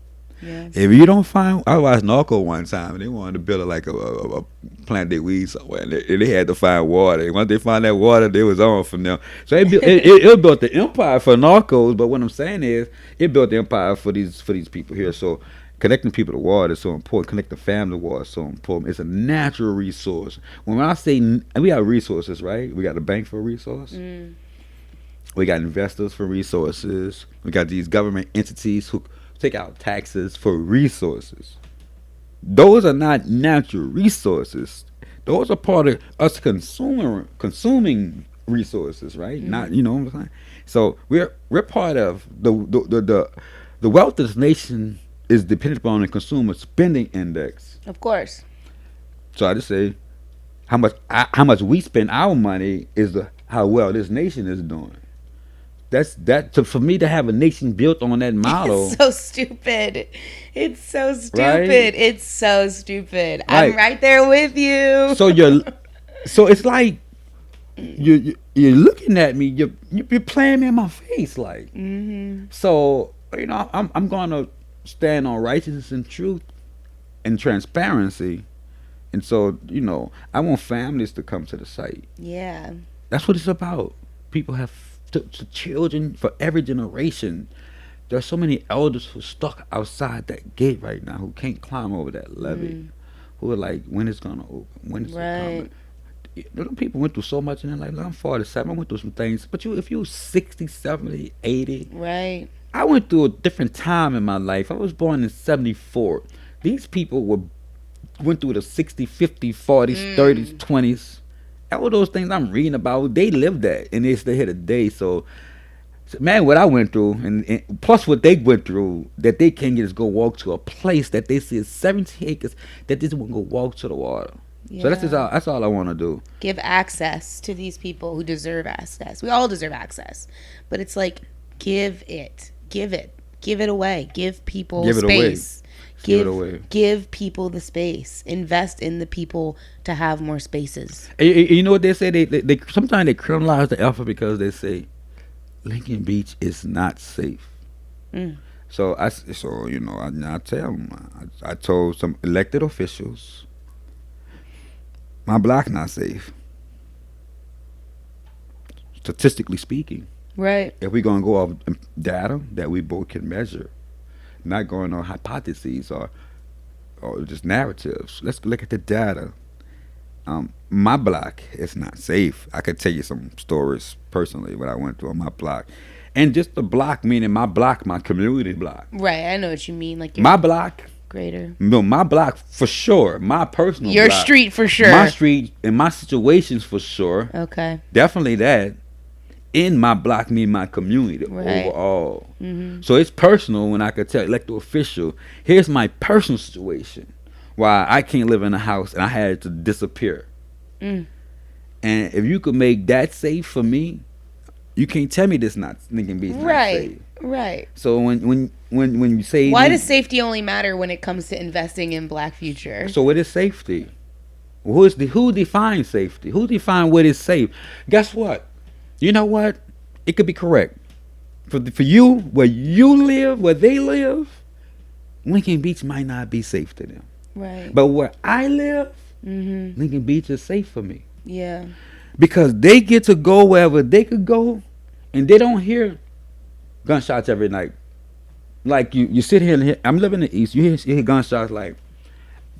Yes. If you don't find, I watched Narco one time, and they wanted to build a plant their weed somewhere, and they had to find water. And once they found that water, they was on from them. So it built the empire for Narcos. But what I'm saying is, it built the empire for these people here. So connecting people to water is so important. Connecting family to water is so important. It's a natural resource. When I say we have resources, right? We got a bank for a resource. We got investors for resources. We got these government entities who take out taxes for resources. Those are not natural resources. Those are part of us consuming resources, right? Not, you know what I'm saying? So we're part of the wealth of this nation is dependent upon the consumer spending index. Of course. So I just say how much we spend our money is how well this nation is doing. For me to have a nation built on that model. It's so stupid. It's so stupid. Right? It's so stupid. Right. I'm right there with you. So it's like you're looking at me, you're playing me in my face, like. Mm-hmm. So I'm gonna stand on righteousness and truth and transparency, and so I want families to come to the site. Yeah. That's what it's about. People have to children for every generation. There are so many elders who are stuck outside that gate right now who can't climb over that levee. Mm. Who are like, when it's gonna open? When is it Right. coming? Them people went through so much in their life. Like, I'm 47. I went through some things. But if you were 60, 70, 80, Right. I went through a different time in my life. I was born in 74. These people went through the 60, 50, 40s, 30s, 20s. All those things I'm reading about, they lived that, and they still here today. So, man, what I went through, and plus what they went through, that they can't just go walk to a place that they see is 70 acres, that they just want to go walk to the water. So that's all I want to do. Give access to these people who deserve access. We all deserve access, but it's like give it away. Give people Give it away. space. Give it away. Give people the space. Invest in the people to have more spaces. And you know what they say? They sometimes they criminalize the alpha because they say Lincoln Beach is not safe. Mm. So I tell them, I told some elected officials, my block not safe. Statistically speaking, Right. if we're gonna go off data that we both can measure, not going on hypotheses or just narratives. Let's look at the data. My block is not safe. I could tell you some stories personally what I went through on my block, and just the block meaning my block, my community block. Right. I know what you mean. Like your My block, greater. no, my block for sure. My personal Your block, street for sure. my street and my situations for sure. Okay. Definitely that. In my block mean my community Right. overall. Mm-hmm. So it's personal when I could tell elected official, here's my personal situation. Why I can't live in a house and I had to disappear. Mm. And if you could make that safe for me, you can't tell me this not Lincoln Beach not Right. safe. Right. So when you say Why does safety only matter when it comes to investing in Black future? so what is safety? Who defines safety? Who defines what is safe? Guess what? You know what? It could be correct. For you, where you live, where they live, Lincoln Beach might not be safe to them. Right. But where I live, Mm-hmm. Lincoln Beach is safe for me. Yeah. Because they get to go wherever they could go, and they don't hear gunshots every night. Like you sit here and hear, I'm living in the East, you hear gunshots like,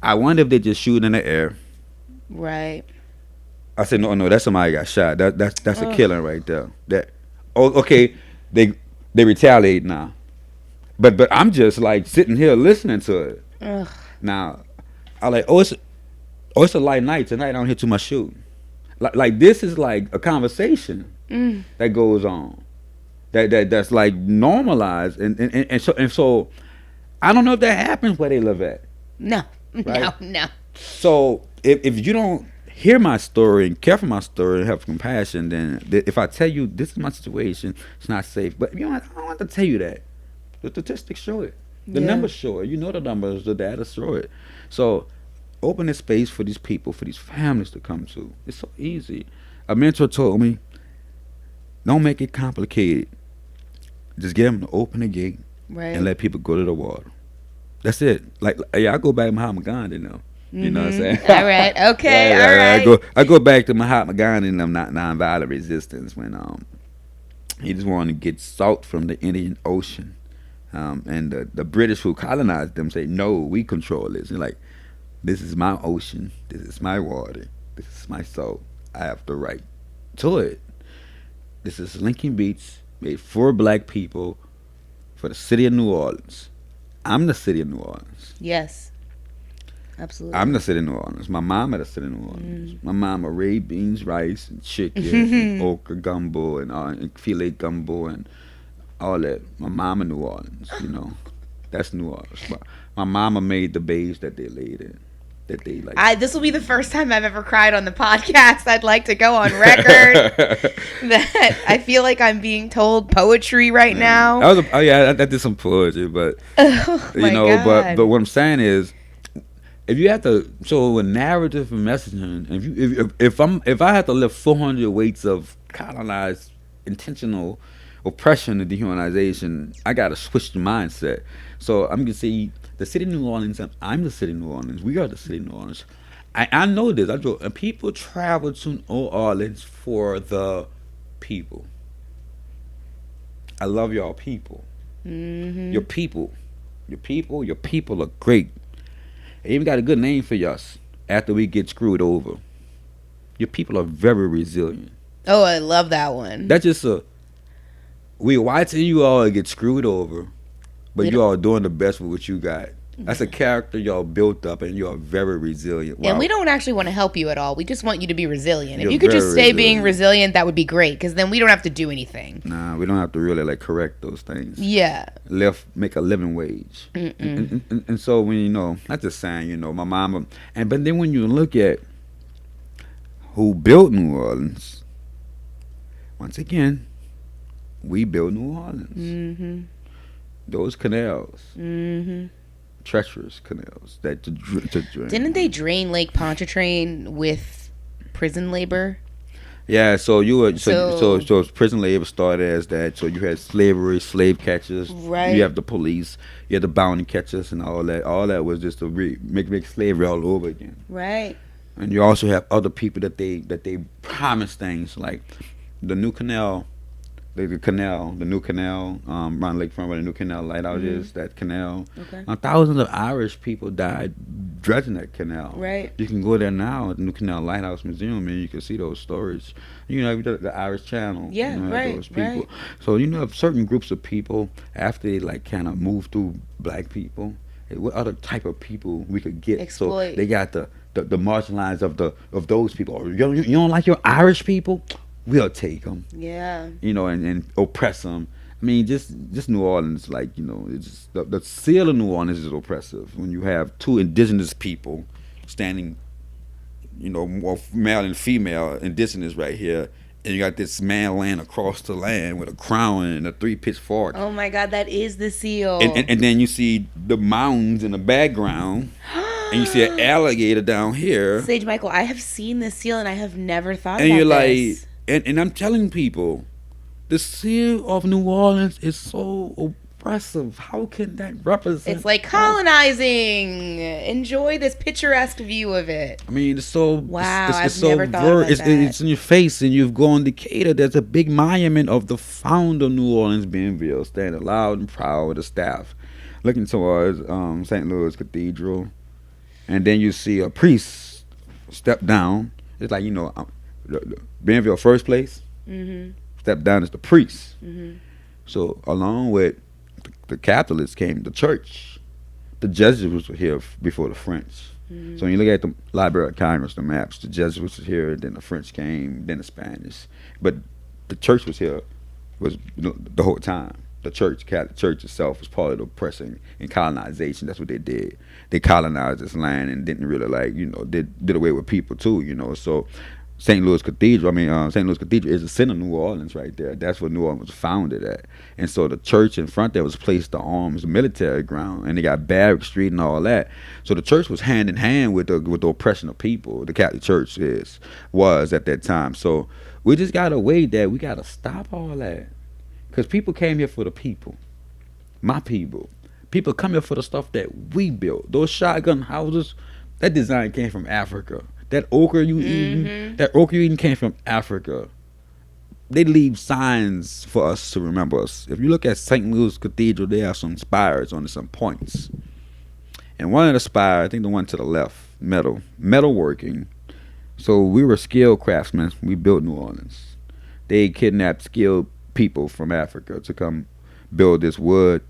I wonder if they just shoot in the air. Right. I said, no, that's somebody got shot. That's a killing right there. Okay, they retaliate now, but I'm just like sitting here listening to it. Ugh. Now, I like it's a light night tonight. I don't hear too much shooting. Like this is like a conversation that goes on, that's like normalized, and so I don't know if that happens where they live at. No. Right. No. So if you don't hear my story and care for my story and have compassion, then if I tell you this is my situation, it's not safe. But I don't want to tell you that. The statistics show it. The Yeah. numbers show it. You know the numbers, the data show it. So open a space for these people, for these families to come to. It's so easy. A mentor told me, don't make it complicated. Just get them to open the gate Right. and let people go to the water. That's it. Like, yeah, I go back to Mahatma Gandhi now. You know what I'm saying? All right. Okay. Right, All right. right. I go back to Mahatma Gandhi and them nonviolent resistance when he just wanted to get salt from the Indian Ocean, and the British who colonized them say no, we control this. And like, this is my ocean, this is my water, this is my salt. I have the right to it. This is Lincoln Beach, made for Black people, for the city of New Orleans. I'm the city of New Orleans. Yes. Absolutely. I'm the city of New Orleans. My mama the city of New Orleans. My mama red beans, rice, and chicken, and okra gumbo, and filet gumbo, and all that. My mama New Orleans, that's New Orleans. My mama made the beds that they laid in, that they like. This will be the first time I've ever cried on the podcast. I'd like to go on record that I feel like I'm being told poetry right now. I did some poetry, but Oh my God. but what I'm saying is, if you have to, so a narrative and messaging. If I have to lift 400 weights of colonized intentional oppression and dehumanization, I gotta switch the mindset. So I'm gonna say the city of New Orleans. I'm the city of New Orleans. We are the city of New Orleans. I know this. I drove, and people travel to New Orleans for the people. I love y'all people. Mm-hmm. Your people. Your people are great. They even got a good name for us after we get screwed over. Your people are very resilient. Oh, I love that one. That's just we watching you all get screwed over, but you all doing the best with what you got. That's a character y'all built up, and you are very resilient. Wow. And we don't actually want to help you at all. We just want you to be resilient. You're If you could just very stay being resilient. resilient, that would be great, because then we don't have to do anything. Nah, we don't have to really like correct those things. Yeah. Make a living wage. And so when not just saying, my mama, but then when you look at who built New Orleans, once again, we built New Orleans. Mm-hmm. Those canals, Mm-hmm. treacherous canals that to drain. Didn't they drain Lake Pontchartrain with prison labor? Yeah, so you were So- so prison labor started as that. So you had slavery, slave catchers. Right. You have the police. You had the bounty catchers and all that. All that was just to make slavery all over again. Right. And you also have other people that they promise things like the new canal, the new canal, around Lakefront where the new canal lighthouse is, that canal. Okay. Thousands of Irish people died dredging that canal. Right. You can go there now at the New Canal Lighthouse Museum and you can see those stories. The Irish Channel. Yeah, have right, those people. right. So certain groups of people after they like kind of move through black people. What other type of people we could get? Exploit. So they got the marginalized of those people. Oh, you don't like your Irish people? We'll take them. Yeah. And oppress them. I mean, just New Orleans, it's just, the seal of New Orleans is oppressive. When you have two indigenous people standing, more male and female indigenous right here, and you got this man laying across the land with a crown and a 3 pitchfork. Oh my God, that is the seal. And then you see the mounds in the background, and you see an alligator down here. Sage Michael, I have seen this seal and I have never thought And about you're like, this. and I'm telling people, the seal of New Orleans is so oppressive. How can that represent? It's like colonizing. Enjoy this picturesque view of it. I mean, it's so Wow, It's I've so never thought about that. It's in your face, and you've gone Decatur. There's a big monument of the founder of New Orleans, Bienville, standing loud and proud with the staff, looking towards St. Louis Cathedral, and then you see a priest step down. It's like Bienville first place. Mm-hmm. Step down is the priest. Mm-hmm. So along with the Catholics came the church. The Jesuits were here before the French. Mm-hmm. So when you look at the Library of Congress, the maps, the Jesuits were here, then the French came, then the Spanish. But the church was here the whole time. The Catholic Church itself was part of the oppressing and colonization. That's what they did. They colonized this land and didn't really did away with people too. So St. Louis Cathedral is the center of New Orleans right there. That's where New Orleans was founded at. And so the church in front there was placed to arms, military ground, and they got Barrack Street and all that. So the church was hand in hand with the oppression of people. The Catholic Church was at that time. So we just got to wait that. We got to stop all that. Because people came here for the people. My people. People come here for the stuff that we built. Those shotgun houses, that design came from Africa. That okra you eating came from Africa. They leave signs for us to remember us. If you look at St. Louis Cathedral, there are some spires on some points. And one of the spires, I think the one to the left, metalworking. So we were skilled craftsmen. We built New Orleans. They kidnapped skilled people from Africa to come build this wood,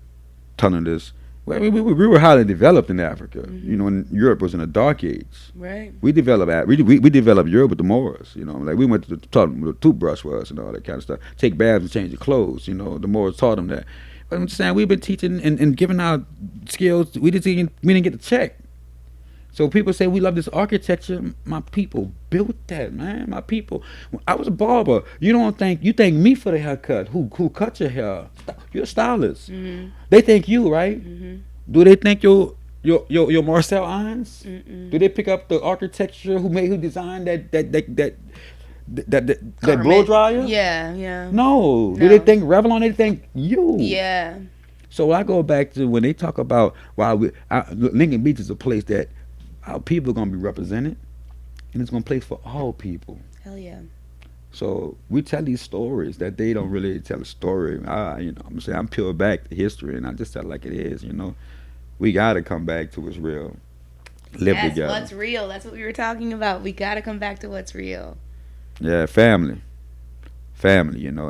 ton of this. We were highly developed in Africa. Mm-hmm. When Europe was in a dark age. Right. We developed Europe with the Moors. We went to taught them what a toothbrush was and all that kind of stuff. Take baths and change your clothes. The Moors taught them that. But I'm just saying, we've been teaching and giving out skills. We didn't get the check. So people say we love this architecture. My people built that, man. My people. I was a barber. You thank me for the haircut. Who cut your hair? You're a stylist. Mm-hmm. They thank you, right? Mm-hmm. Do they thank your your Marcel Irons? Do they pick up the architecture? Who designed that blow Garment. dryer? Yeah, yeah. No. Do they No. think Revlon? They think you. Yeah. So I go back to when they talk about Lincoln Beach is a place that our people are gonna be represented, and it's gonna place for all people. Hell yeah. So we tell these stories that they don't really tell a story. I'm saying I'm peeled back to history, and I just tell it like it is. We gotta come back to what's real. Live Yes, together. what's real. That's what we were talking about. We got to come back to what's real. Yeah, family, and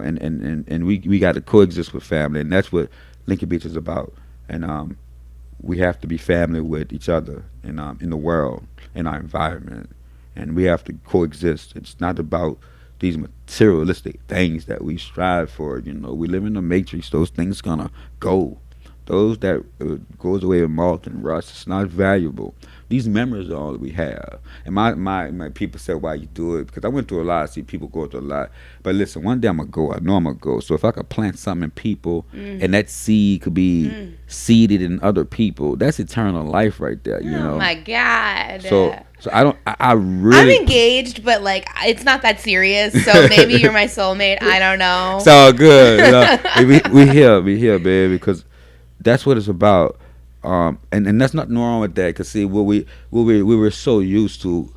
we got to coexist with family, and that's what Lincoln Beach is about. And we have to be family with each other in the world, in our environment, and we have to coexist. It's not about these materialistic things that we strive for. We live in a matrix. Those things gonna go. Those that goes away with moth and rust. It's not valuable. These memories are all that we have. And my people said, why you do it? Because I went through a lot. I see people go through a lot. But listen, one day I'm going to go. I know I'm going to go. So if I could plant something in people and that seed could be seeded in other people, that's eternal life right there, Oh my God. So I really. I'm engaged, but like it's not that serious. So maybe you're my soulmate. I don't know. It's all good. We here, baby, because that's what it's about. And that's nothing wrong with that. Cause see, we were so used to,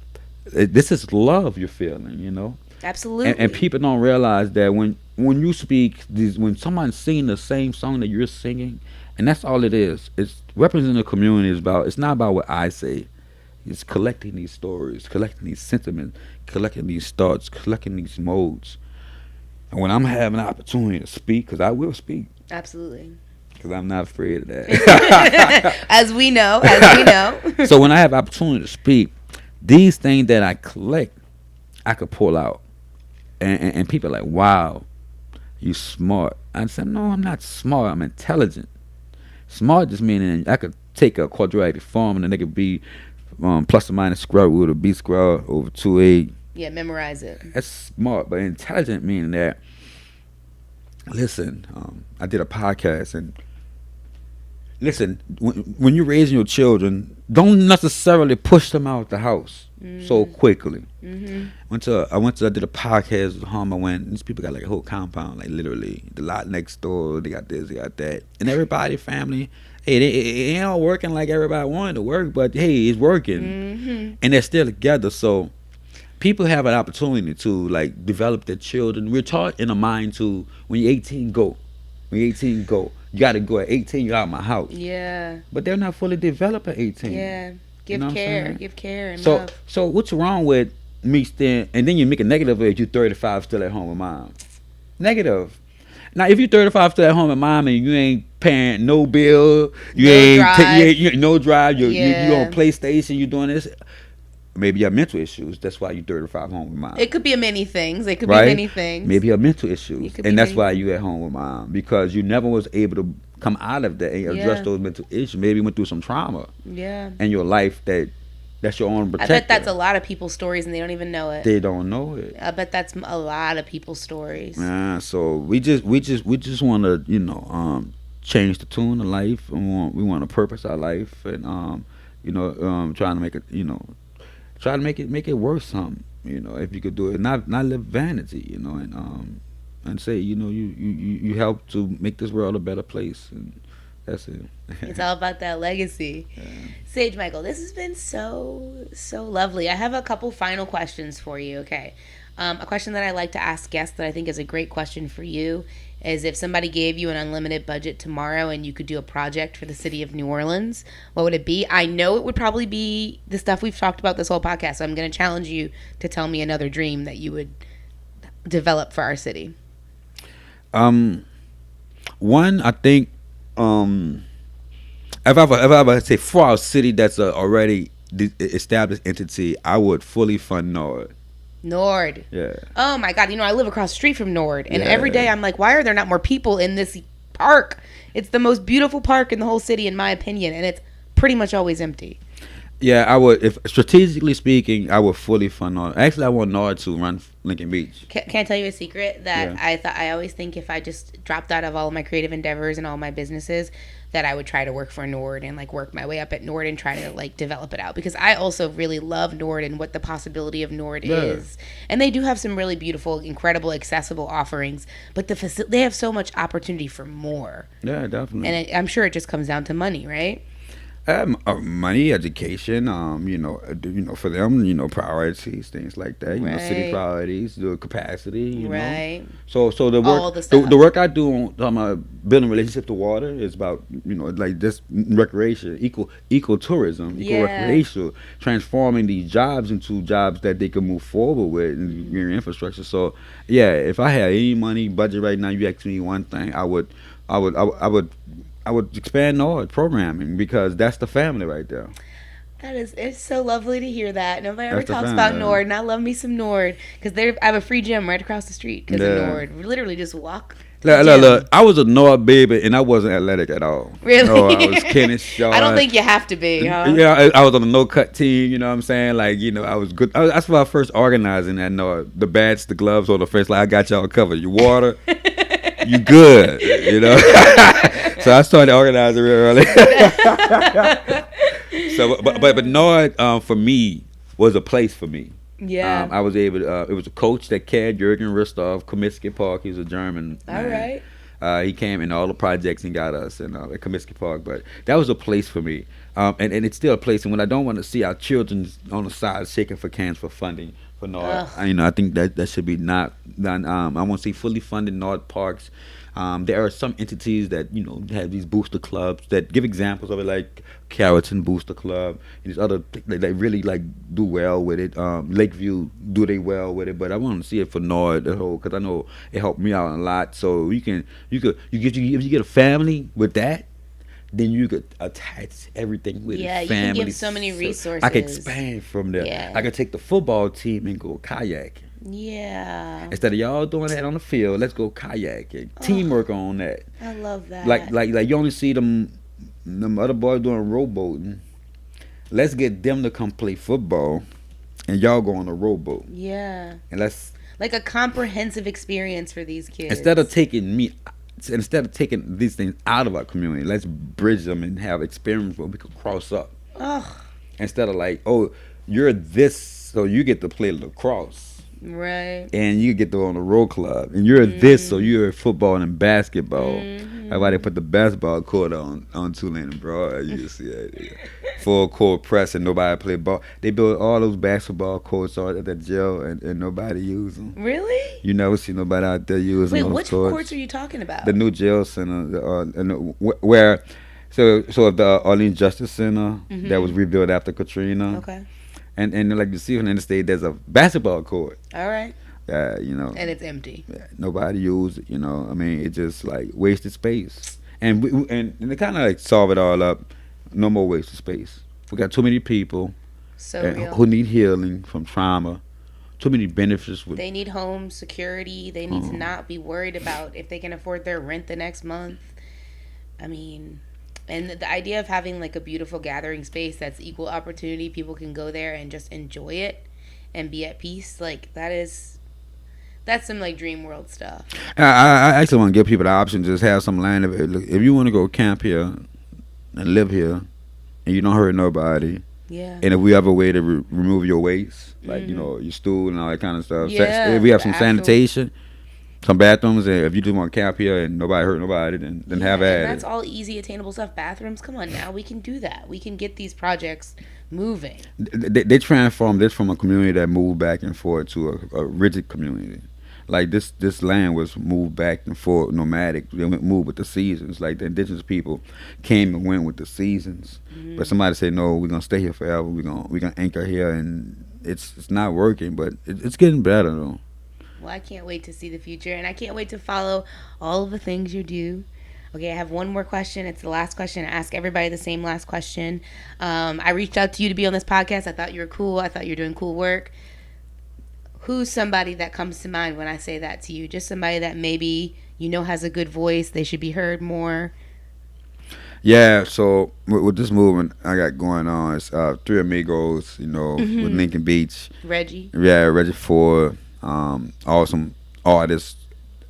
this is love you're feeling, Absolutely. And people don't realize that when you speak, when someone's singing the same song that you're singing, and that's all it is. It's representing the community. It's not about what I say. It's collecting these stories, collecting these sentiments, collecting these thoughts, collecting these modes. And when I'm having an opportunity to speak, because I will speak. Absolutely. Because I'm not afraid of that. As we know. So when I have opportunity to speak, these things that I collect, I could pull out. And people are like, wow, you smart. I said, no, I'm not smart. I'm intelligent. Smart just meaning I could take a quadratic form and it could be plus or minus square root of b squared over 2a. Yeah, memorize it. That's smart. But intelligent meaning that, listen, I did a podcast and listen, when you're raising your children, don't necessarily push them out the house so quickly. I did a podcast at home. I went, these people got like a whole compound, like literally the lot next door. They got this, they got that, and everybody, family. Hey, it ain't all working like everybody wanted to work, but hey, it's working, and they're still together. So people have an opportunity to like develop their children. We're taught in a mind to when you're 18, go. When you're 18, go. You got to go at 18. You're out of my house. Yeah. But they're not fully developed at 18. Yeah. Give care and so, love. So what's wrong with me staying? And then you make a negative if you're 35 still at home with mom. Negative. Now, if you're 35 still at home with mom and you ain't paying no bill, you no drive, you on PlayStation, you doing this. Maybe you have mental issues. That's why you're 35 home with mom. It could be many things. It could be many things. Maybe you have mental issues. And that's why you at home with mom. Because you never was able to come out of that and address those mental issues. Maybe you went through some trauma. Yeah. In your life that's your own protector. I bet that's a lot of people's stories and they don't even know it. They don't know it. I bet that's a lot of people's stories. So we just want to, change the tune of life. We want to purpose our life and, trying to make it, try to make it worth something, if you could do it, not live vanity, and say, you help to make this world a better place, and that's it. It's all about that legacy. Yeah. Sage Michael, this has been so lovely. I have a couple final questions for you. Okay, a question that I like to ask guests that I think is a great question for you is if somebody gave you an unlimited budget tomorrow and you could do a project for the city of New Orleans, what would it be? I know it would probably be the stuff we've talked about this whole podcast, so I'm going to challenge you to tell me another dream that you would develop for our city. One, I think, if I ever say for our city that's a already established entity, I would fully fund Nord. Nord. Yeah. Oh my God. I live across the street from Nord. And every day I'm like, why are there not more people in this park? It's the most beautiful park in the whole city, in my opinion. And it's pretty much always empty. Yeah, I would. If strategically speaking, I would fully fund Nord. Actually, I want Nord to run Lincoln Beach. Can I tell you a secret that Yeah. I always think if I just dropped out of all of my creative endeavors and all my businesses, that I would try to work for Nord and like work my way up at Nord and try to like develop it out, because I also really love Nord and what the possibility of Nord Yeah. is. And they do have some really beautiful, incredible, accessible offerings, but they have so much opportunity for more. Yeah, definitely. And I'm sure it just comes down to money, right? Money, education, for them, priorities, things like that. City Right. priorities, the capacity, Right. So the All work, the the stuff. work I do on building relationship to water is about like this recreation, ecotourism, eco Yeah. recreational, transforming these jobs into jobs that they can move forward with in your infrastructure. So yeah, if I had any money budget right now, you ask me one thing, I would expand Nord programming because that's the family right there. It's so lovely to hear that. Nobody ever That's the talks about family. Nord, and I love me some Nord because I have a free gym right across the street because of Yeah. Nord. We literally just walk to the Look. gym. I was a Nord baby and I wasn't athletic at all. No, I was Really? skinny, I don't short. think you have to be, huh? Yeah, I was on a no cut team. You know what I'm saying? Like I was good. That's why I first organizing that Nord, the bats, the gloves, or the face. Like I got y'all covered. You water, you good. So I started organizing real early. So, but Nord for me was a place for me. Yeah. I was able. It was a coach that cared, Jurgen Ristov, Comiskey Park. He's a German All man. right. He came in all the projects and got us at Comiskey Park. But that was a place for me, and it's still a place. And when I don't want to see our children on the side shaking for cans for funding for Nord, Ugh. I think that should be not done. I want to see fully funded Nord parks. There are some entities that have these booster clubs that give examples of it, like Carrollton Booster Club and these other they really like do well with it. Lakeview do they well with it, but I want to see it for Nord the whole because I know it helped me out a lot. So if you get a family with that, then you could attach everything with Yeah, it. you can give Family, so many I could resources. expand from there. I Yeah. could take the football team and go kayaking. Yeah. Instead of y'all doing that on the field, let's go kayaking. Oh, Teamwork on that. I love Like that. like like you only see them other boys doing rowboating. Let's get them to come play football, and y'all go on a rowboat. Yeah. And let's Like a comprehensive experience for these instead of kids. taking me, instead of taking these things out of our community, let's bridge them and have experience where we could cross up. Oh, Instead of like, oh, you're this, so you get to play lacrosse. right. And you get to go on the road club, and you're this, so you're football and basketball. That's why they put the basketball court on Tulane and Broad. You see that, yeah. Full court press, and nobody play ball. They built all those basketball courts out at the jail, and nobody use them. Really? You never see nobody out there using Wait, those which courts. courts are you talking about? The new jail center, where, so the Orleans Justice Center that was rebuilt after Katrina, Okay. and like you see on the interstate, there's a basketball court. All right. And it's empty. Yeah, nobody use it. I mean, it just like wasted space, and and they kind of like solve it all up. No more wasted space. We got too many people So real. who need healing from trauma. Too many benefits with. They need home security. They need to not be worried about if they can afford their rent the next month. I mean, and the idea of having like a beautiful gathering space that's equal opportunity, people can go there and just enjoy it and be at peace. Like that's some like dream world stuff. I actually want to give people the option to just have some land. If you want to go camp here and live here, and you don't hurt nobody, Yeah. and if we have a way to remove your waste, like your stool and all that kind of stuff, Yeah, if we have the some actual- sanitation, some bathrooms, and if you just want to camp here and nobody hurt nobody, then have and at that's it. all easy attainable stuff. Bathrooms, come on now, we can do that. We can get these projects moving. They transformed this from a community that moved back and forth to a rigid community. Like this land was moved back and forth, nomadic. They moved with the seasons. Like the indigenous people came and went with the seasons. But somebody said, no, we're gonna stay here forever. We're gonna anchor here, and it's not working, but it's getting better though. Well, I can't wait to see the future, and I can't wait to follow all of the things you do. Okay, I have one more question. It's the last question. I ask everybody the same last question. I reached out to you to be on this podcast. I thought you were cool. I thought you were doing cool work. Who's somebody that comes to mind when I say that to you? Just somebody that maybe has a good voice. They should be heard more. Yeah, so with this movement I got going on, it's Three Amigos, with Lincoln Beach. Reggie. Yeah, Reggie Ford, awesome artist.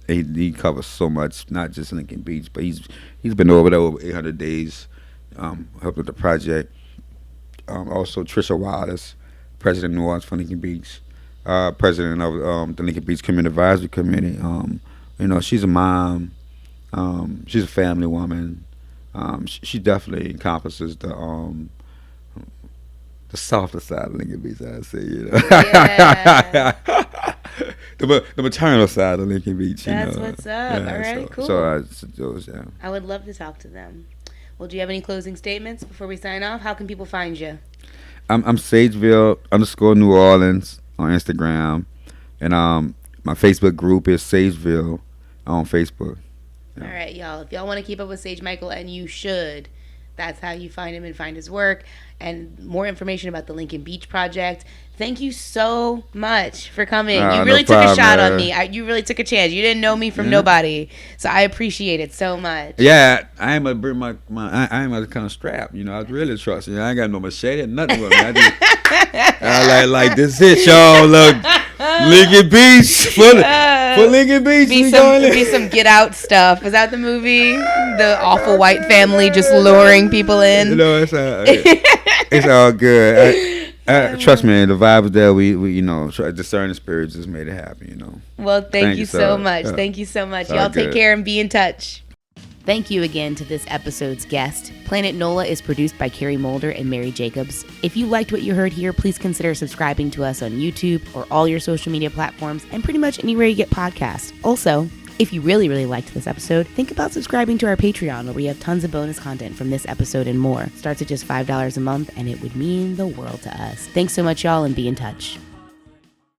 He covers so much, not just Lincoln Beach, but he's been over there over 800 days, helping with the project. Also Trisha Wallace, president of New Orleans for Lincoln Beach, president of the Lincoln Beach Community Advisory Committee. She's a mom. She's a family woman. She definitely encompasses the softer side of Lincoln Beach, I say, Yeah. the maternal side of Lincoln Beach, That's what's up. Yeah, All right, cool. Yeah. I would love to talk to them. Well, do you have any closing statements before we sign off? How can people find you? I'm Sageville_New Orleans on Instagram, and my Facebook group is Sageville on Facebook. Yeah. All right, y'all. If y'all want to keep up with Sage Michael, and you should, that's how you find him and find his work. And more information about the Lincoln Beach Project. Thank you so much for coming. You really took a shot on me. You really took a chance. You didn't know me from nobody, so I appreciate it so much. Yeah, I am gonna bring my I am a kind of strap. I really trust you. I ain't got no machete or nothing with me. I like this it, y'all. Look, Lincoln Beach for Lincoln Beach. Be some Get Out stuff. Was that the movie? The awful white family just luring people in. It's all good. Trust me, the vibe was there. We discerning spirits just made it happen. Well, thank you so much. Thank you so much. Y'all take care and be in touch. Thank you again to this episode's guest. Planet NOLA is produced by Carrie Mulder and Mary Jacobs. If you liked what you heard here, please consider subscribing to us on YouTube or all your social media platforms and pretty much anywhere you get podcasts. Also, if you really, really liked this episode, think about subscribing to our Patreon, where we have tons of bonus content from this episode and more. Starts at just $5 a month, and it would mean the world to us. Thanks so much, y'all, and be in touch.